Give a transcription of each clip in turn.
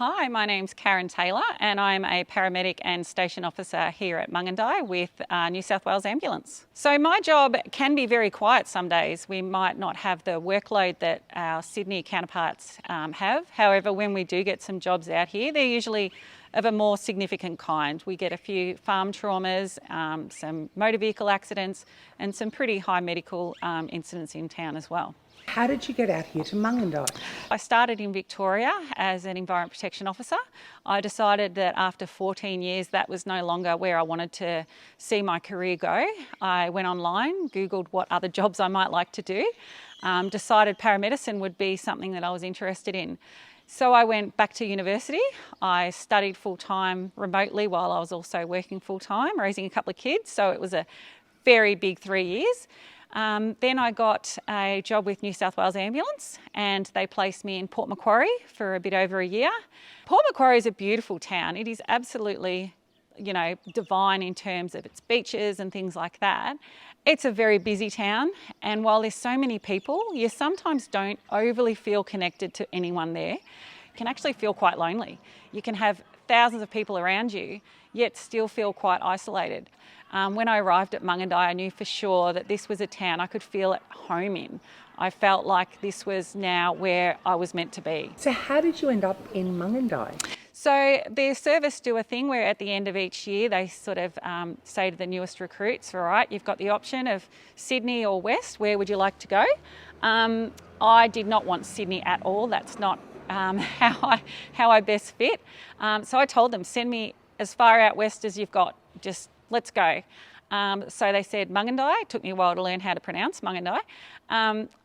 Hi, my name's Karen Taylor and I'm a paramedic and station officer here at Mungindi with New South Wales Ambulance. So my job can be very quiet some days. We might not have the workload that our Sydney counterparts have. However, when we do get some jobs out here, they're usually of a more significant kind. We get a few farm traumas, some motor vehicle accidents and some pretty high medical incidents in town as well. How did you get out here to Mungindi? I started in Victoria as an Environment Protection Officer. I decided that after 14 years that was no longer where I wanted to see my career go. I went online, Googled what other jobs I might like to do, decided paramedicine would be something that I was interested in. So I went back to university. I studied full-time remotely while I was also working full-time, raising a couple of kids, so it was a very big 3 years. Then I got a job with New South Wales Ambulance and they placed me in Port Macquarie for a bit over a year. Port Macquarie is a beautiful town. It is absolutely, divine in terms of its beaches and things like that. It's a very busy town, and while there's so many people, you sometimes don't overly feel connected to anyone there. You can actually feel quite lonely. You can have thousands of people around you, yet still feel quite isolated. When I arrived at Mungindi, I knew for sure that this was a town I could feel at home in. I felt like this was now where I was meant to be. So how did you end up in Mungindi? So the service do a thing where at the end of each year they sort of say to the newest recruits, all right, you've got the option of Sydney or West, where would you like to go? I did not want Sydney at all. That's not how I best fit. So I told them, send me as far out west as you've got, just let's go. So they said Mungindi. It took me a while to learn how to pronounce Mungindi,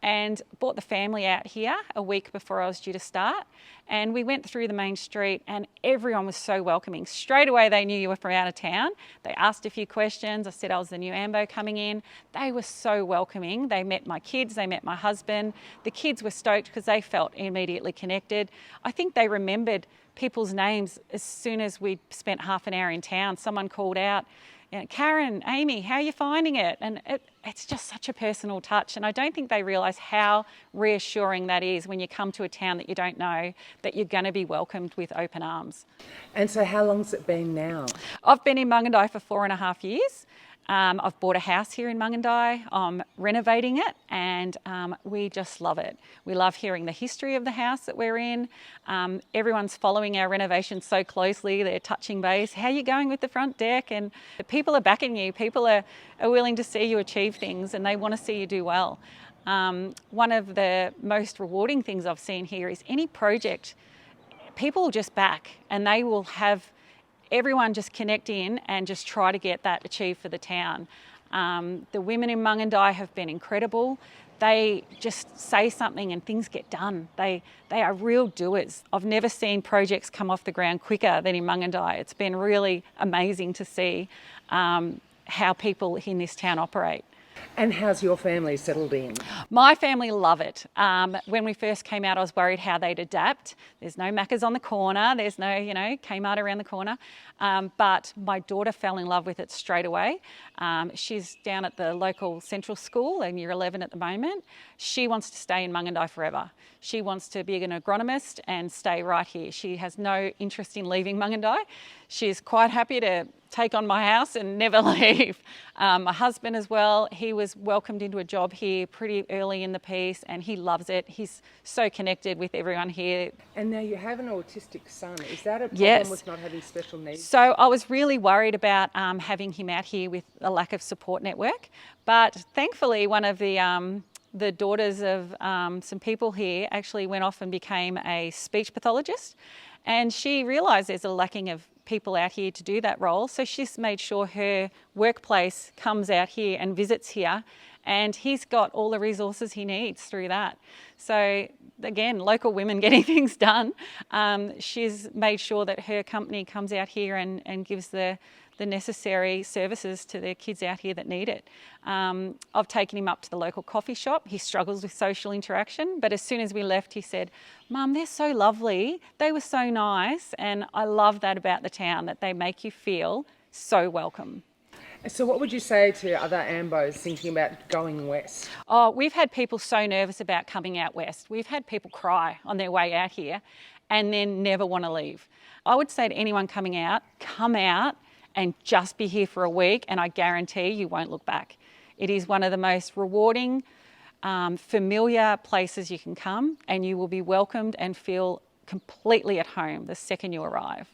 and brought the family out here a week before I was due to start. And we went through the main street and everyone was so welcoming. Straight away they knew you were from out of town. They asked a few questions. I said I was the new AMBO coming in. They were so welcoming. They met my kids, they met my husband. The kids were stoked because they felt immediately connected. I think they remembered people's names as soon as we spent half an hour in town. Someone called out, Karen, Amy, how are you finding it? And it's just such a personal touch. And I don't think they realise how reassuring that is when you come to a town that you don't know, that you're going to be welcomed with open arms. And so how long's it been now? I've been in Mungindi for 4.5 years. I've bought a house here in Mungindi. I'm renovating it and we just love it. We love hearing the history of the house that we're in. Everyone's following our renovation so closely. They're touching base. How are you going with the front deck? And the people are backing you. People are willing to see you achieve things and they want to see you do well. One of the most rewarding things I've seen here is any project, people will just back and they will have everyone just connect in and just try to get that achieved for the town. The women in Mungindi have been incredible. They just say something and things get done. They are real doers. I've never seen projects come off the ground quicker than in Mungindi. It's been really amazing to see how people in this town operate. And how's your family settled in? My family love it. When we first came out, I was worried how they'd adapt. There's no Macca's on the corner. There's no, Kmart around the corner. But my daughter fell in love with it straight away. She's down at the local central school in year 11 at the moment. She wants to stay in Mungindi forever. She wants to be an agronomist and stay right here. She has no interest in leaving Mungindi. She's quite happy to take on my house and never leave. My husband as well, he was welcomed into a job here pretty early in the piece and he loves it. He's so connected with everyone here. And now you have an autistic son. Is that a problem Yes. with not having special needs? So I was really worried about having him out here with a lack of support network. But thankfully, one of the daughters of some people here actually went off and became a speech pathologist. And she realised there's a lacking of people out here to do that role. So she's made sure her workplace comes out here and visits here. And he's got all the resources he needs through that. So again, local women getting things done. She's made sure that her company comes out here and gives the necessary services to the kids out here that need it. I've taken him up to the local coffee shop. He struggles with social interaction, but as soon as we left, he said, Mum, they're so lovely. They were so nice. And I love that about the town, that they make you feel so welcome. So what would you say to other AMBOs thinking about going west? Oh, we've had people so nervous about coming out west. We've had people cry on their way out here. and then never want to leave. I would say to anyone coming out, come out and just be here for a week, and I guarantee you won't look back. It is one of the most rewarding, familiar places you can come, and you will be welcomed and feel completely at home the second you arrive.